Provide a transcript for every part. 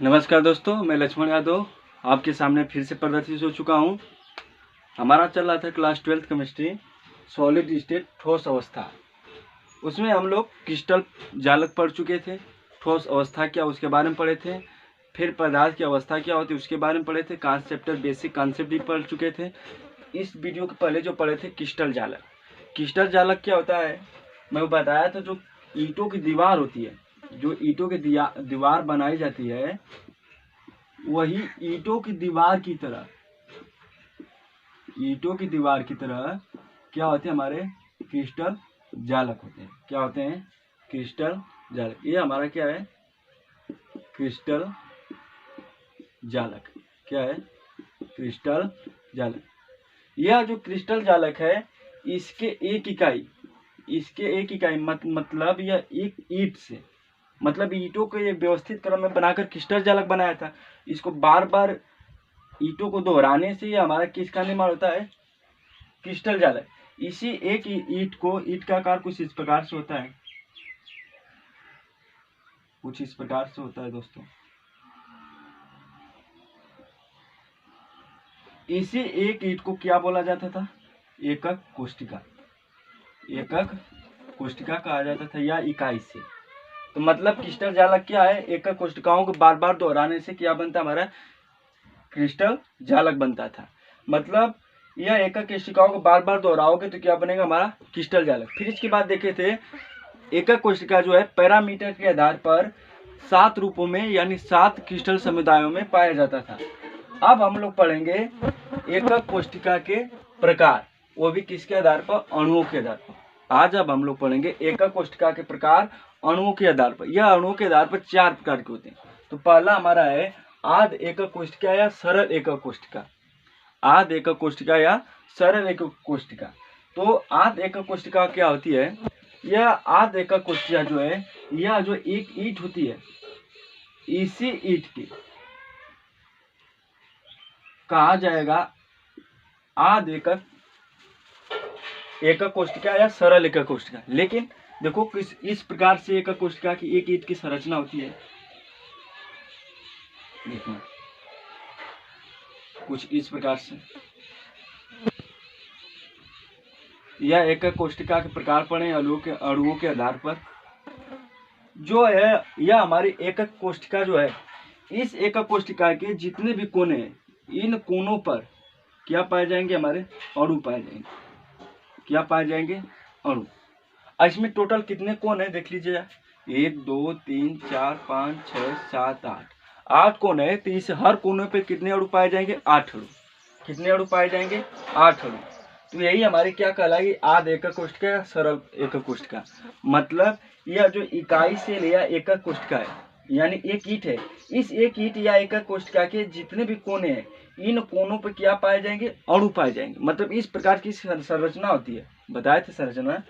नमस्कार दोस्तों, मैं लक्ष्मण यादव आपके सामने फिर से प्रदर्शित हो चुका हूं। हमारा चल रहा था class 12th chemistry solid state ठोस अवस्था। उसमें हम लोग क्रिस्टल जालक पढ़ चुके थे। ठोस अवस्था क्या उसके बारे में पढ़े थे। फिर पदार्थ की अवस्था क्या होती है उसके बारे में पढ़े थे। कॉन्सेप्टर बेसिक कॉन्सेप्ट भी पढ़ चुके थे। इस वीडियो के पहले जो पढ़े थे क्रिस्टल जालक। क्रिस्टल जालक क्या होता है मैं बताया था। जो ईंटों की दीवार होती है, जो ईंटों की दीवार बनाई जाती है, वही ईंटों की दीवार की तरह क्या होते हैं हमारे क्रिस्टल जालक होते हैं। क्या होते हैं? क्रिस्टल जालक। ये हमारा क्या है? क्रिस्टल जालक। क्या है? क्रिस्टल जालक। यह जो क्रिस्टल जालक है इसके एक इकाई मतलब यह एक ईंट से, मतलब ईंटों को एक व्यवस्थित क्रम में बनाकर क्रिस्टल जालक बनाया था। इसको बार बार ईंटों को दोहराने से ये हमारा किसका निर्माण होता है? क्रिस्टल जालक। इसी एक ईंट का आकार कुछ इस प्रकार से होता है, दोस्तों। इसी एक ईंट को क्या बोला जाता था? एकक कोष्ठिका कहा जाता था, या इकाई से। तो मतलब क्रिस्टल जालक क्या है? एकक कोष्ठिकाओं को बार बार दोहराने से क्या बनता? हमारा क्रिस्टल जालक बनता था। मतलब यह एकक कोशिकाओं को बार बार दोहराओगे तो क्या बनेगा? हमारा क्रिस्टल जालक। फिर इसके बाद देखे थे एकक कोशिका जो है पैरामीटर के आधार पर 7 रूपों में यानी 7 क्रिस्टल समुदायों में पाया जाता था। अब हम लोग पढ़ेंगे एकक कोशिका के प्रकार, वो भी किसके आधार पर? अणुओं के आधार पर। आज अब हम लोग पढ़ेंगे एकक कोशिका के प्रकार अणुओं के आधार पर। यह अणुओं के आधार पर 4 प्रकार के होते हैं। तो पहला हमारा है आध एकक कोशिका या सरल एकक कोशिका। आध एकक कोशिका या सरल एकक कोशिका। तो आध एकक कोशिका क्या होती है? यह आध एकक कोशिका जो है, यह जो एक ईंट होती है, इसी ईंट की कहा जाएगा आध एकक कोशिका या सरल एकक कोशिका। लेकिन देखो किस इस प्रकार से एकक कोशिका की एक ईंट की संरचना होती है। देखना कुछ इस प्रकार से। यह एकक कोशिका के प्रकार पड़े अणुओं के आधार पर जो है। यह हमारी एकक कोशिका जो है, इस एकक कोशिका के जितने भी कोने हैं, इन कोनों पर क्या पाए जाएंगे? हमारे अणु पाए जाएंगे। क्या पाए जाएंगे? अणु। इसमें टोटल कितने कोण है देख लीजिए। 1 2 3 4 5 6 7 8 कोण है। तो इस हर कोने पे कितने अणु पाए जाएंगे? 8 अणु। कितने अणु पाए जाएंगे? 8 अणु। तो यही हमारी क्या कहलाएगी? आध एकक कोशिका या सरल एकक कोशिका। मतलब यह जो इकाई से लिया एकक कोशिका है, यानी एक ईंट है, इस एक ईंट या एकक कोशिका के जितने भी कोने हैं, इन कोनों पर क्या पाए जाएंगे? अणु पाए जाएंगे। मतलब इस प्रकार की संरचना होती है। बताए थे संरचना,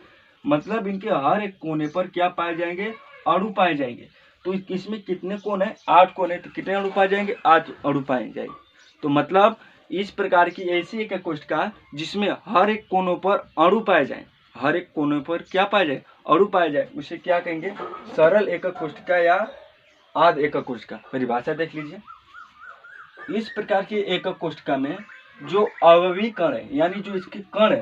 मतलब इनके हर एक कोने पर क्या पाए जाएंगे? अणु पाए जाएंगे। तो इसमें कितने कोण है? 8 कोण है। तो कितने अणु पाए जाएंगे? 8 अणु पाए जाएंगे। तो मतलब इस प्रकार की ऐसी एक कोशिका जिसमें हर एक कोनों पर अणु पाए जाए, हर एक कोनों पर क्या पाए जाए? अणु पाए जाए, उसे क्या कहेंगे? सरल एकक कोशिका या आध एकक कोशिका। परिभाषा देख लीजिए। इस प्रकार की एकक कोशिका में जो अवयवी कण है, यानी जो इसके कण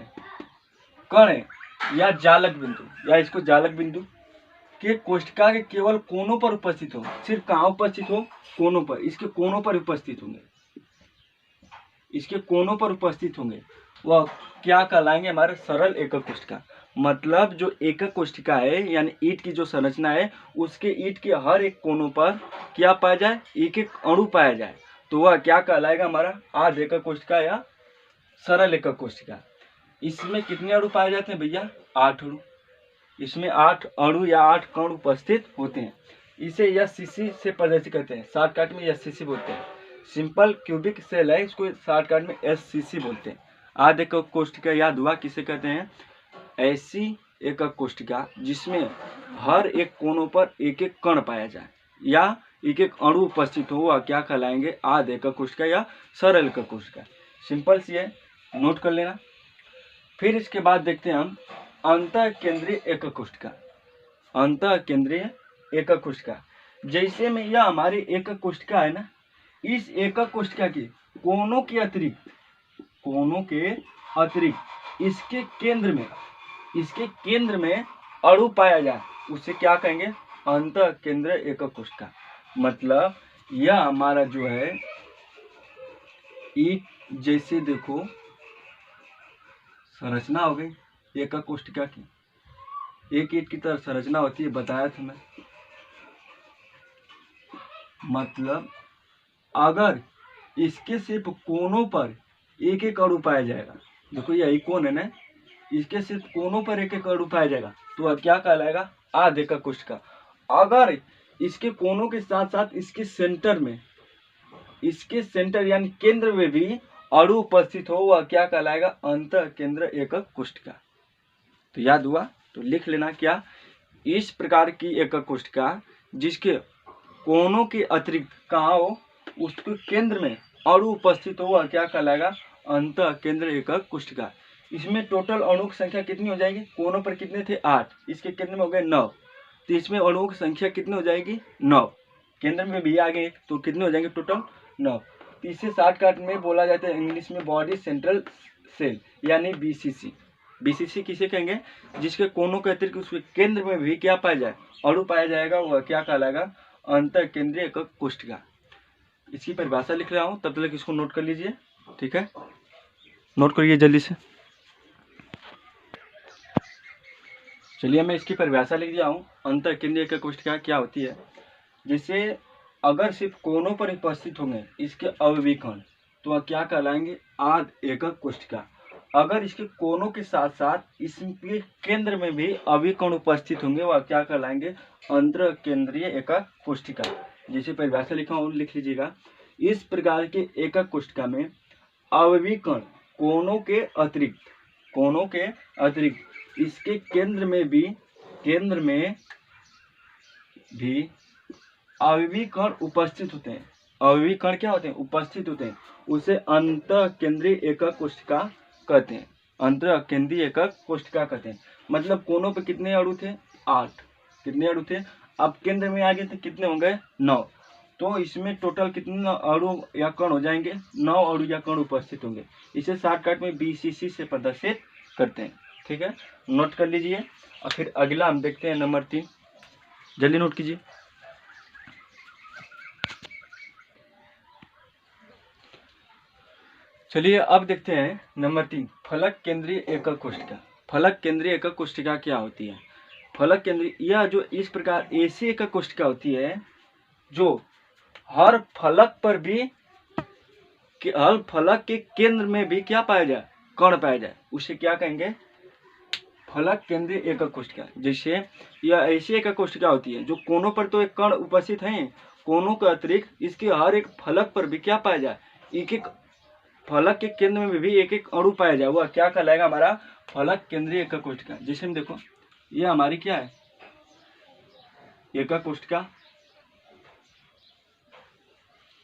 है या जालक बिंदु, या इसको जालक बिंदु के कोशिका के केवल कोनों पर उपस्थित हो। सिर्फ कहाँ उपस्थित हो? कोनों पर। इसके कोनों पर उपस्थित होंगे। इसके कोनों पर उपस्थित होंगे, वह क्या कहलाएंगे? हमारे सरल एकक कोशिका। मतलब जो एकक कोशिका है, यानी ईंट की जो संरचना है, उसके ईंट के हर एक कोनों पर क्या पाया जाए? एक एक अणु पाया जाए, तो वह क्या कहलाएगा? हमारा आध एकक कोशिका या सरल एकक कोशिका। इसमें कितने अणु पाए जाते हैं भैया? 8 अणु। इसमें 8 अणु या 8 कण उपस्थित होते हैं। इसे एससीसी से प्रदर्शित करते हैं। शॉर्टकट में एससीसी बोलते हैं। सिंपल क्यूबिक सेल है, इसको शॉर्टकट में एससीसी बोलते हैं। आध एकक कोशिका याद हुआ किसे कहते हैं? ऐसी एकक कोशिका जिसमें हर एक कोनों पर एक एक कण पाया जाए या एक एक अणु उपस्थित हो, वह क्या कहलाएंगे? आध एकक कोशिका या सरल एकक कोशिका। सिंपल सी है, नोट कर लेना। फिर इसके बाद देखते हैं हम अंतः केंद्रीय एकक कोशिका। अंतः केंद्रीय एकक कोशिका जैसे में यह हमारी एकक कोष्ठिका है ना, इस एकक कोष्ठिका के कोनों के अतिरिक्त इसके केंद्र में अणु पाया जाए उसे क्या कहेंगे, अंतः केंद्र एकक कोष्ठिका। मतलब यह हमारा जो है ईट, जैसे देखो संरचना हो गई एकक कोष्ठिका की, एक ईट की तरह संरचना होती है, बताया था मैं। मतलब अगर इसके सिर्फ कोनों पर एक एक अणु पाया जाएगा, देखो यही कोण है ना, इसके सिर्फ कोनों पर एक एक अणु पाया जाएगा तो वह क्या कहलाएगा, आध एकक कोष्ठिका। अगर इसके कोनों के साथ साथ इसके सेंटर यानी केंद्र में भी अणु उपस्थित हो वह क्या कहलाएगा, अंतः केंद्र एकक कोष्ठिका। तो याद हुआ, तो लिख लेना क्या, इस प्रकार की एकक कोष्ठिका जिसके कोनों के अतिरिक्त कहाँ हो, उसके केंद्र में अणु उपस्थित हो वह क्या कहलाएगा, अंतः केंद्र एकक कोष्ठिका। इसमें टोटल अणुओं की संख्या कितनी हो जाएगी, कोनों पर कितने थे 8, इसके केंद्र में हो गए 9, तो इसमें अणुओं की संख्या कितनी हो जाएगी 9, केंद्र में भी आ गए तो कितने हो जाएंगे टोटल 9। तो इसे शॉर्टकट में बोला जाता है इंग्लिश में बॉडी सेंट्रल सेल यानी बीसीसी। बीसीसी किसे कहेंगे, जिसके कोनों के अतिरिक्त उसके केंद्र में भी क्या पाया जाए, अणु पाया जाएगा, वह क्या कहलाएगा, अंतः केंद्रीय एकक कोष्ठिका। इसकी परिभाषा लिख रहा हूँ, तब तक इसको नोट कर लीजिए, ठीक है, नोट करिए जल्दी से। चलिए मैं इसकी परिभाषा लिख दिया हूँ, अंतः केंद्रीय एकक कोष्ठिका क्या होती है। जैसे अगर सिर्फ कोनों पर उपस्थित होंगे इसके अवयवी कण तो वह क्या कहलाएंगे, आध एकक कोष्ठिका। अगर इसके कोनों के साथ साथ इसके केंद्र में भी अवयवी कण उपस्थित होंगे वह क्या कहलाएंगे, अंतर केंद्रीय एकक कोष्ठिका। जैसे परिभाषा लिखा हूँ, लिख लीजिएगा, इस प्रकार के एकक कोष्ठिका में अवयवी कण कोनों के अतिरिक्त इसके केंद्र में भी अवयवी कण उपस्थित होते हैं। अवयवी कण क्या होते हैं, उपस्थित होते हैं, उसे अंतः केंद्रीय एकक कोष्ठिका कहते हैं, अंतः केंद्रीय एकक कोष्ठिका कहते हैं। मतलब कोनों पे कितने अणु थे, 8, कितने अणु थे, अब केंद्र में आ गए तो कितने होंगे 9, तो इसमें टोटल कितने अणु या कण हो जाएंगे, 9 अणु या कण उपस्थित होंगे। इसे शॉर्टकट में बीसीसी से प्रदर्शित करते हैं, ठीक है, नोट कर लीजिए। और फिर अगला हम देखते हैं नंबर 3, जल्दी नोट कीजिए। चलिए अब देखते हैं नंबर 3, फलक केंद्रीय एकक कोष्ठिका। फलक केंद्रीय एकक कोष्ठिका क्या होती है, फलक केंद्रीय, यह जो इस प्रकार ऐसी एकक कोष्ठिका होती है जो हर फलक पर भी, हर फलक के केंद्र में भी क्या पाया जाए, कण पाया जाए, उसे क्या कहेंगे, फलक केंद्रीय एकक कोष्ठिका। जैसे यह ऐसी एकक कोष्ठिका होती है जो कोनों पर तो एक कण उपस्थित है, कोनों के अतिरिक्त इसके हर एक फलक पर भी क्या पाया जाए, एक एक फलक के केंद्र में भी एक एक अणु पाया जाए, वह क्या कहलाएगा, हमारा फलक केंद्रीय एकक कोष्ठिका। जैसे हम देखो यह हमारी क्या है, एकक कोष्ठिका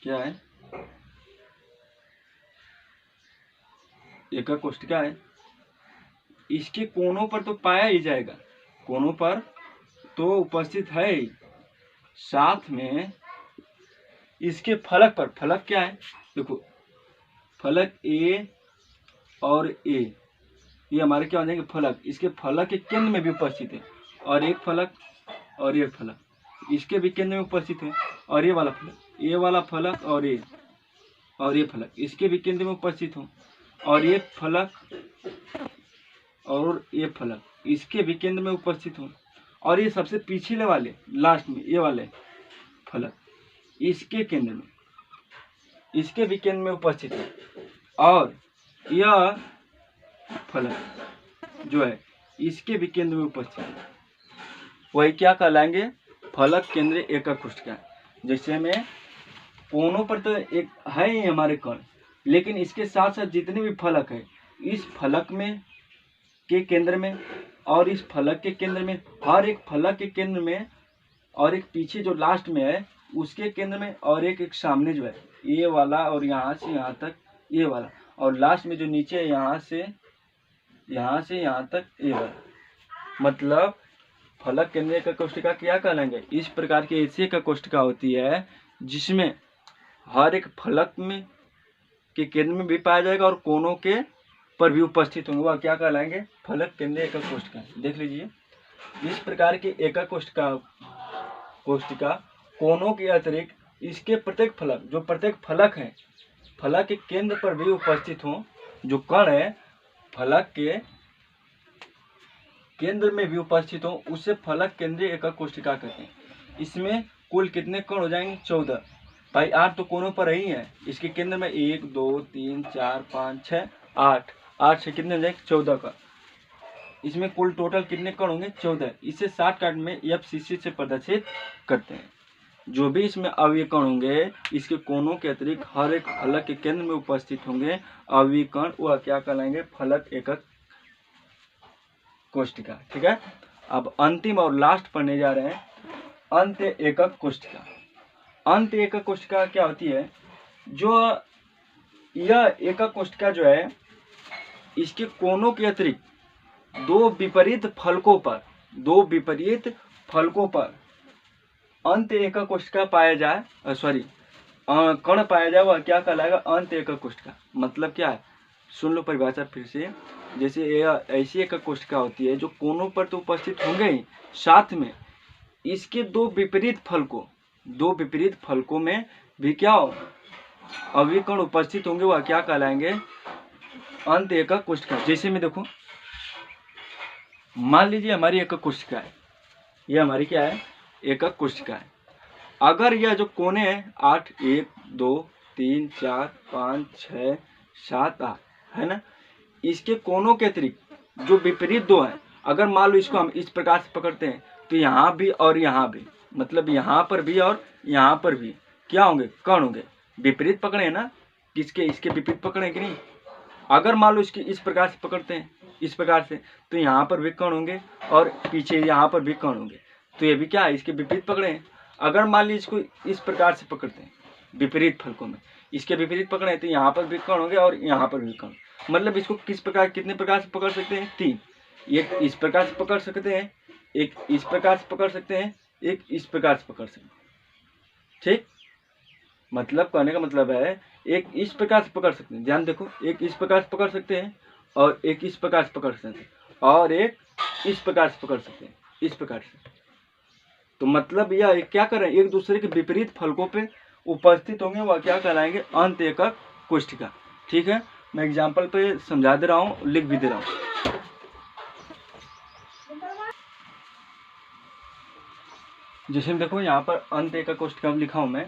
क्या है, एकक कोष्ठिका है, इसके कोनों पर तो पाया ही जाएगा, कोनों पर तो उपस्थित है ही, साथ में इसके फलक पर, फलक क्या है, देखो फलक ए और ए, ये हमारे क्या हो जाएंगे फलक, इसके फलक के केंद्र में भी उपस्थित है, और एक फलक और एक फलक इसके भी केंद्र में उपस्थित है, और ये वाला फलक, ये वाला फलक और ये फलक इसके भी केंद्र में उपस्थित हो, और ये फलक और ये फलक इसके भी केंद्र में उपस्थित हो, और ये सबसे पिछले वाले लास्ट में ये वाले फलक इसके केंद्र में, इसके भी केंद्र में उपस्थित है, और यह फलक जो है इसके भी केंद्र में उपस्थित है, वही क्या कहलाएंगे, फलक केंद्रीय एकक कोष्ठिका। जैसे में कोनों पर तो एक है ही हमारे कण, लेकिन इसके साथ साथ जितने भी फलक है, इस फलक में के केंद्र में और इस फलक के केंद्र में, हर एक फलक के केंद्र में, और एक पीछे जो लास्ट में है उसके केंद्र में, और एक सामने जो है ये वाला, और यहाँ से यहाँ तक ये वाला, और लास्ट में जो नीचे है यहाँ से यहाँ तक ये वाला। मतलब फलक केंद्रीय एकक कोशिका क्या कहलाएंगे? इस प्रकार की ऐसी एकक कोशिका होती है जिसमें हर एक फलक में के केंद्र में भी पाया जाएगा और कोनों के पर भी उपस्थित होंगे, वह क्या कहलाएंगे? फलक केंद्रीय एकक कोशिका। देख लीजिए, इस प्रकार की एकक कोशिका कोनों के अतिरिक्त इसके प्रत्येक फलक, जो प्रत्येक फलक है, फलक के केंद्र पर भी उपस्थित हों, जो कण है फलक के केंद्र में भी उपस्थित हो, उसे फलक केंद्रीय एकक कोशिका कहते हैं। इसमें कुल कितने कण हो जाएंगे? 14। भाई 8 तो कोनों पर ही है, इसके केंद्र में 1 2 3 4 5 6 8, 8 से कितने हो जाएंगे? 14 कण। इसमें कुल टोटल कितने कण होंगे? 14। इसे शॉर्टकट में FCC से प्रदर्शित करते हैं। जो भी इसमें अवयवी कण होंगे, इसके कोनों के अतिरिक्त हर एक फलक के केंद्र में उपस्थित होंगे अवयवी कण, वह क्या कहलाएंगे? फलक एकक कोशिका। ठीक है, अब अंतिम और लास्ट पढ़ने जा रहे हैं अंत्य एकक कोशिका। अंत्य एकक कोशिका क्या होती है? जो यह एकक कोशिका जो है, इसके कोनों के अतिरिक्त दो विपरीत फलकों पर अंत्य एकक कोशिका पाया जाए, कण पाया जाए, वह क्या कहलाएगा? अंत्य एकक कोशिका। मतलब क्या है? सुन लो परिभाषा फिर से। जैसे यह ऐसी एकक कोशिका होती है जो कोनों पर तो उपस्थित होंगे ही, साथ में इसके दो विपरीत फलकों में भी क्या हो? अवयवी कण उपस्थित होंगे, वह क्या कहलाएंगे? अंत्य एकक कोशिका। जैसे में देखो, मान लीजिए हमारी एकक कोशिका है, यह हमारी क्या है? एकक कोशिका है। अगर यह जो कोने हैं 8 1 2 3 4 5 6 7 8 है ना, इसके कोनों के अतिरिक्त जो विपरीत दो हैं, अगर मान लो इसको हम इस प्रकार से पकड़ते हैं तो यहाँ भी और यहाँ भी, मतलब यहाँ पर भी और यहाँ पर भी क्या होंगे? कण होंगे। विपरीत पकड़े हैं ना, किसके? इसके विपरीत पकड़े हैं कि नहीं? अगर मान लो इसके इस प्रकार से पकड़ते हैं, इस प्रकार से, तो यहाँ पर भी कण होंगे और पीछे यहाँ पर भी कण होंगे। तो ये भी क्या है? इसके विपरीत पकड़े हैं। अगर मान लीजिए इसको इस प्रकार से पकड़ते हैं, विपरीत फलकों में इसके विपरीत पकड़े तो यहाँ पर भी कण होंगे और यहाँ पर भी कण। मतलब इसको कितने प्रकार से पकड़ सकते हैं? 3। एक इस प्रकार से पकड़ सकते हैं, एक इस प्रकार से पकड़ सकते हैं, एक इस प्रकार से पकड़ सकते हैं। ठीक, मतलब कहने का मतलब है एक इस प्रकार से पकड़ सकते हैं, ध्यान देखो, एक इस प्रकार से पकड़ सकते हैं और एक इस प्रकार से पकड़ सकते हैं और एक इस प्रकार से पकड़ सकते हैं, इस प्रकार से। तो मतलब यह क्या कर रहे हैं? एक दूसरे के विपरीत फलकों पे उपस्थित होंगे, वह क्या कहलाएंगे? अंत्य एकक कोशिका। ठीक है, मैं एग्जाम्पल पे समझा दे रहा हूँ, लिख भी दे रहा हूँ। जैसे देखो यहाँ पर अंत्य एकक कोशिका लिखा हूँ मैं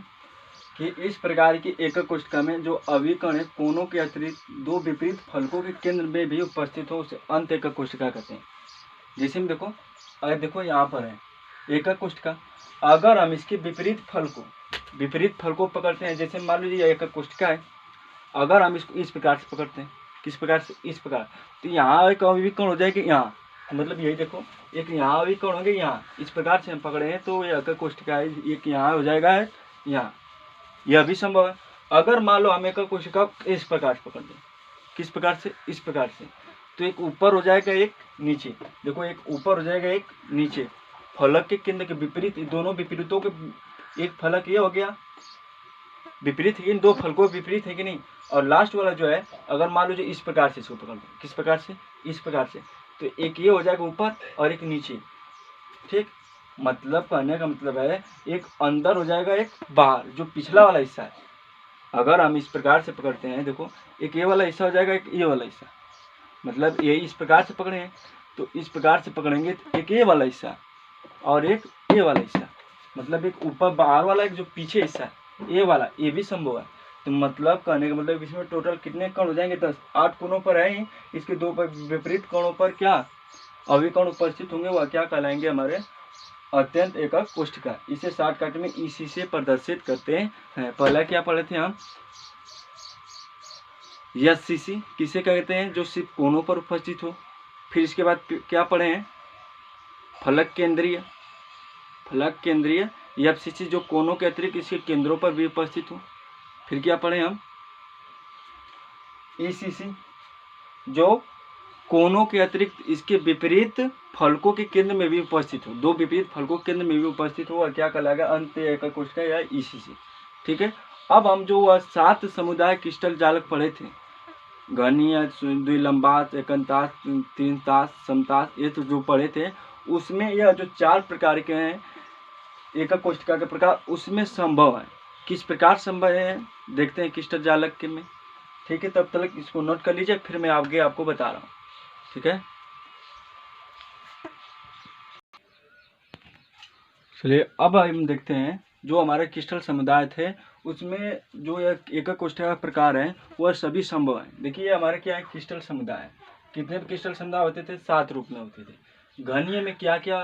कि इस प्रकार की एकक कोशिका में जो अवयवी कण है कोनों के अतिरिक्त दो विपरीत फलकों के केंद्र में भी उपस्थित हो, उसे अंत्य एकक कोशिका कहते हैं। जैसे में देखो, अगर देखो यहाँ पर है एकक कोशिका, अगर हम इसके विपरीत फल को पकड़ते हैं, जैसे मान लीजिए एकक कोशिका है, अगर हम इसको इस प्रकार से पकड़ते हैं, किस प्रकार से? इस प्रकार, तो यहाँ एक अवयवी कण हो जाएगी यहाँ, मतलब यही देखो, एक यहाँ अवयवी कण होंगे यहाँ, इस प्रकार से हम पकड़े हैं तो ये एकक कोशिका है, एक यहाँ हो जाएगा है यहाँ, यह भी संभव है। अगर मान लो हम एकक कोशिका इस प्रकार से पकड़ दें, किस प्रकार से? इस प्रकार से, तो एक ऊपर हो जाएगा एक नीचे, देखो एक ऊपर हो जाएगा एक नीचे, फलक के केंद्र के विपरीत, दोनों विपरीतों के, एक फलक ये हो गया विपरीत है, इन दो फलकों विपरीत है कि नहीं? और लास्ट वाला जो है, अगर मान लो जो इस प्रकार से इसको पकड़ दो, किस प्रकार से? इस प्रकार से, तो एक ये हो जाएगा ऊपर और एक नीचे। ठीक, मतलब कहने का मतलब है एक अंदर हो जाएगा एक बाहर, जो पिछला वाला हिस्सा है। अगर हम इस प्रकार से पकड़ते हैं, देखो एक ये वाला हिस्सा हो जाएगा, एक ये वाला हिस्सा, मतलब ये इस प्रकार से पकड़े हैं तो इस प्रकार से पकड़ेंगे तो एक ये वाला हिस्सा और एक ये वाला हिस्सा, मतलब एक ऊपर बाहर वाला, एक जो पीछे हिस्सा है ये वाला, ये भी संभव है। तो मतलब कहने का मतलब इसमें टोटल कितने कण हो जाएंगे? 10। 8 कोनों पर है ही, इसके दो विपरीत कोणों पर क्या अवयवी कण उपस्थित होंगे, वह क्या कहलाएंगे? हमारे अत्यंत एकक कोशिका। इसे शॉर्टकट में EC से प्रदर्शित करते हैं। पहला क्या पढ़े थे हम? SCC किसे कहते हैं? जो सिर्फ कोनों पर उपस्थित हो। फिर इसके बाद क्या पढ़े हैं? फलक केंद्रीय FCC जो कोनों के अतिरिक्त इसके केंद्रों पर भी उपस्थित हो। फिर क्या पढ़े हम? ECC जो कोनों के अतिरिक्त इसके विपरीत फलकों के केंद्र में भी उपस्थित हो, दो विपरीत फलकों के केंद्र में भी उपस्थित हो, और क्या कहलाएगा, अंत एकक कोशिका या ईसीसी। ठीक है। अब हम जो 7 समुदाय क्रिस्टल जालक पढ़े थे, घनीय, द्विलंबात, एकंतास, तीनतास, समतास, ये तो जो पढ़े थे, उसमें यह जो 4 प्रकार के हैं एकक कोशिका के प्रकार, उसमें संभव है। किस प्रकार संभव है देखते हैं क्रिस्टल जालक के में। ठीक है, तब तक इसको नोट कर लीजिए, फिर मैं आगे आपको बता रहा हूँ। ठीक है, चलिए अब हम देखते हैं जो हमारे क्रिस्टल समुदाय थे उसमें जो एकक कोशिका का प्रकार है वह सभी संभव है। देखिए हमारे क्या है, क्रिस्टल समुदाय कितने क्रिस्टल समुदाय होते थे, 7 रूप में होते थे। घनीय में क्या क्या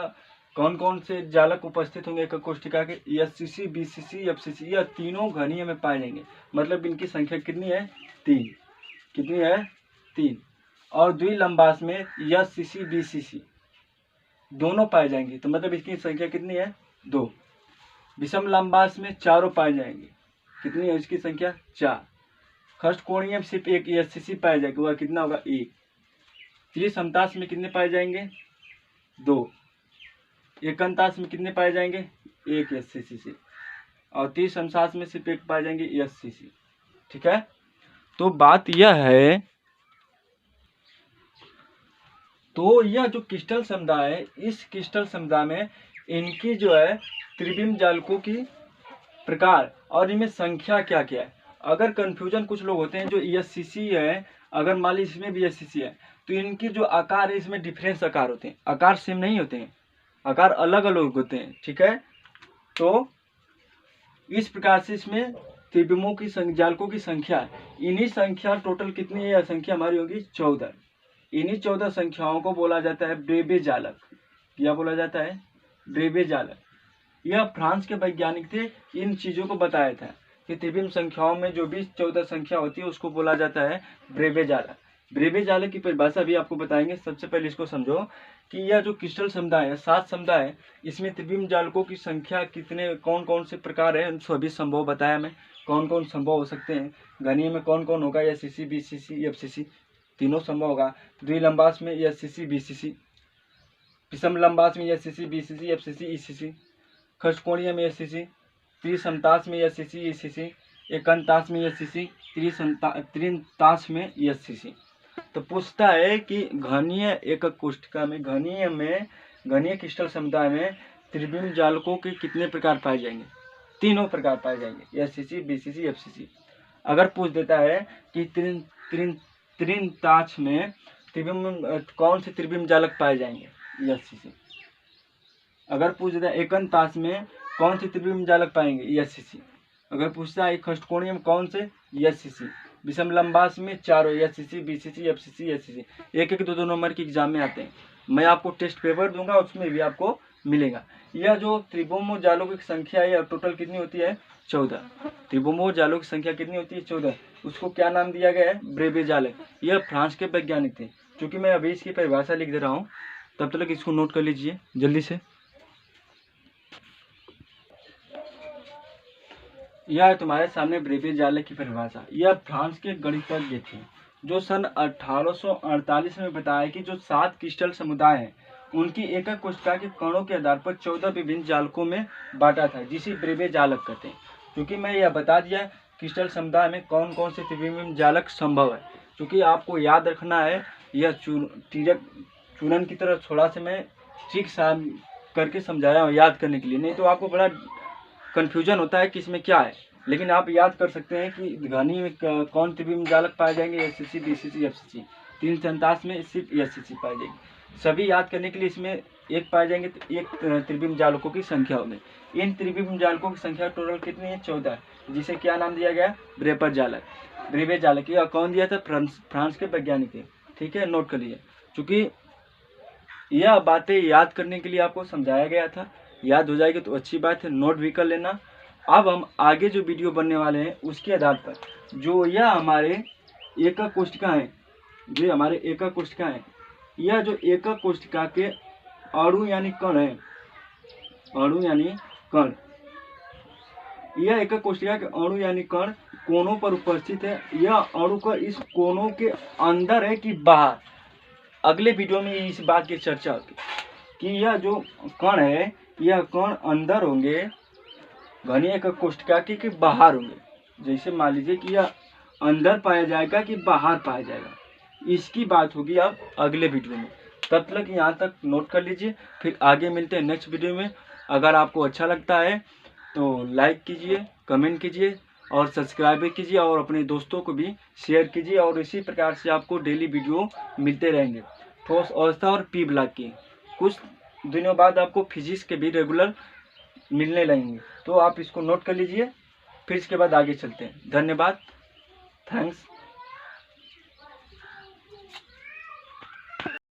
कौन कौन से जालक उपस्थित होंगे एकक कोशिका के, एससीसी, बीसीसी, एफसीसी, यह तीनों घनीय में पाए जाएंगे। मतलब इनकी संख्या कितनी है, 3। कितनी है, 3। और द्विलंबास में एससीसी, बीसीसी दोनों पाए जाएंगे, तो मतलब इसकी संख्या कितनी है, 2। विषम लंबास में चारों पाए जाएंगे, कितनी है इसकी संख्या, 4। खष्टकोणीय में सिर्फ एक एससीसी पाया जाएगा, वह कितना होगा, 1। त्रिसमतास में कितने पाए जाएंगे, 2। एकंतास में कितने पाए जाएंगे, 1 एससीसी से। और त्रिसमसास में सिर्फ एक पाए जाएंगे, एससीसी। ठीक है, तो बात यह है, तो यह जो क्रिस्टल समुदाय है, इस क्रिस्टल समुदाय में इनकी जो है त्रिविम जालकों की प्रकार और इनमें संख्या क्या क्या है। अगर कंफ्यूजन कुछ लोग होते हैं जो एससीसी है, अगर मान लीजिए इसमें भी एससीसी है, तो इनकी जो आकार है इसमें डिफरेंस आकार होते हैं, आकार सेम नहीं होते हैं, आकार अलग अलग होते हैं। ठीक है, तो इस प्रकार से इसमें त्रिविमों की जालकों की संख्या है। इन्हीं संख्या टोटल कितनी है, संख्या हमारी होगी 14। इन्हीं 14 संख्याओं को बोला जाता है ब्रेबे जालक। क्या बोला जाता है, ब्रेबे जालक। यह फ्रांस के वैज्ञानिक थे, इन चीज़ों को बताया था कि त्रिविम संख्याओं में जो भी 14 संख्या होती है उसको बोला जाता है ब्रेबे जालक। ब्रेबे जालक की परिभाषा भी आपको बताएंगे। सबसे पहले इसको समझो कि यह जो क्रिस्टल समुदाय है, 7 समुदाय है, इसमें त्रिविम जालकों की संख्या कितने, कौन कौन से प्रकार है, उन सभी संभव बताया मैं, कौन कौन संभव हो सकते हैं। घनीय में कौन कौन होगा, एससीसी, बीसीसी, एफसीसी तीनों संभव होगा। द्विलंबास में एससीसी, बीसीसी। विषम लंबास में एससीसी, बीसीसी, एफसीसी, ईसीसी। खष्टकोणीय में एससीसी। त्रिसमतास में एससीसी, ईसीसी। एकंतास में एससीसी। त्रितास में एससीसी। तो पूछता है कि घनीय एकक कोशिका में, घनीय क्रिस्टल समुदाय में त्रिविम जालकों के कितने प्रकार पाए जाएंगे, तीनों प्रकार पाए जाएंगे, एससीसी, बीसीसी, एफसीसी। अगर पूछ देता है कि त्रितास में कौन से त्रिविम जालक पाए जाएंगे, एससीसी। अगर पूछ देता है एकंतास में कौन से त्रिविम जालक पाएंगे, एससीसी। अगर पूछता है खष्टकोणीय में कौन से, एससीसी। विषम लंबास में चारों, एससीसी, बीसीसी, एफसीसी, एससीसी। एक एक 2-2 नंबर के एग्जाम में आते हैं। मैं आपको टेस्ट पेपर दूंगा, उसमें भी आपको मिलेगा। यह जो त्रिभुमो जालों की संख्या है टोटल कितनी होती है, 14। त्रिभुमो जालों की संख्या कितनी होती है, 14। उसको क्या नाम दिया गया है, ब्रेबे जालक। यह फ्रांस के वैज्ञानिक थे। क्योंकि मैं अभी इसकी परिभाषा लिख दे रहा हूँ, तब तक इसको नोट कर लीजिए जल्दी से। यह तुम्हारे सामने ब्रेबे जालक की परिभाषा। यह फ्रांस के गणितज्ञ थे जो सन 1848 में बताया कि जो 7 क्रिस्टल समुदाय हैं उनकी एकक कोशिका के कणों के आधार पर 14 विभिन्न जालकों में बांटा था, जिसे ब्रेबे जालक कहते हैं। क्योंकि मैं यह बता दिया क्रिस्टल समुदाय में कौन कौन से त्रिविम जालक संभव है। क्योंकि आपको याद रखना है, यह चूरन की तरह थोड़ा सा मैं ठीक सा करके समझाया हूँ याद करने के लिए, नहीं तो आपको बड़ा कन्फ्यूजन होता है कि इसमें क्या है। लेकिन आप याद कर सकते हैं कि घनी में कौन त्रिविम जालक पाए जाएंगे, एससीसी, बीसीसी, एफसीसी। त्रिसमतास में सिर्फ एससीसी पाए जाएंगे। सभी याद करने के लिए इसमें एक पाए जाएंगे, तो एक त्रिविम जालकों की संख्या होगी। इन त्रिविम जालकों की संख्या टोटल कितनी है, 14, जिसे क्या नाम दिया गया, ब्रेबे जालक। ब्रेबे जालक यह कौन दिया था, फ्रांस के वैज्ञानिक थे। ठीक है, नोट कर लीजिए। चूँकि यह बातें याद करने के लिए आपको समझाया गया था, याद हो जाएगी तो अच्छी बात है, नोट भी कर लेना। अब हम आगे जो वीडियो बनने वाले हैं उसके आधार पर जो यह हमारे एकक कोशिका हैं, जो हमारे एकक कोशिका हैं, यह जो एकक कोशिका के अणु यानी कण है, अणु यानी कण, यह एकक कोशिका के अणु यानी कण कोनों पर उपस्थित है। यह अणु का इस कोनों के अंदर है कि बाहर, अगले वीडियो में इस बात की चर्चा होगी कि यह जो कण है, यह कण अंदर होंगे घनी एक कोशिका के बाहर होंगे। जैसे मान लीजिए कि यह अंदर पाया जाएगा कि बाहर पाया जाएगा, इसकी बात होगी अब अगले वीडियो में। तब तक यहाँ तक नोट कर लीजिए, फिर आगे मिलते हैं नेक्स्ट वीडियो में। अगर आपको अच्छा लगता है तो लाइक कीजिए, कमेंट कीजिए और सब्सक्राइब भी कीजिए और अपने दोस्तों को भी शेयर कीजिए। और इसी प्रकार से आपको डेली वीडियो मिलते रहेंगे ठोस अवस्था और पी ब्लॉक की। कुछ दिनों बाद आपको फिजिक्स के भी रेगुलर मिलने लगेंगे, तो आप इसको नोट कर लीजिए। फिर इसके बाद आगे चलते हैं। धन्यवाद, थैंक्स।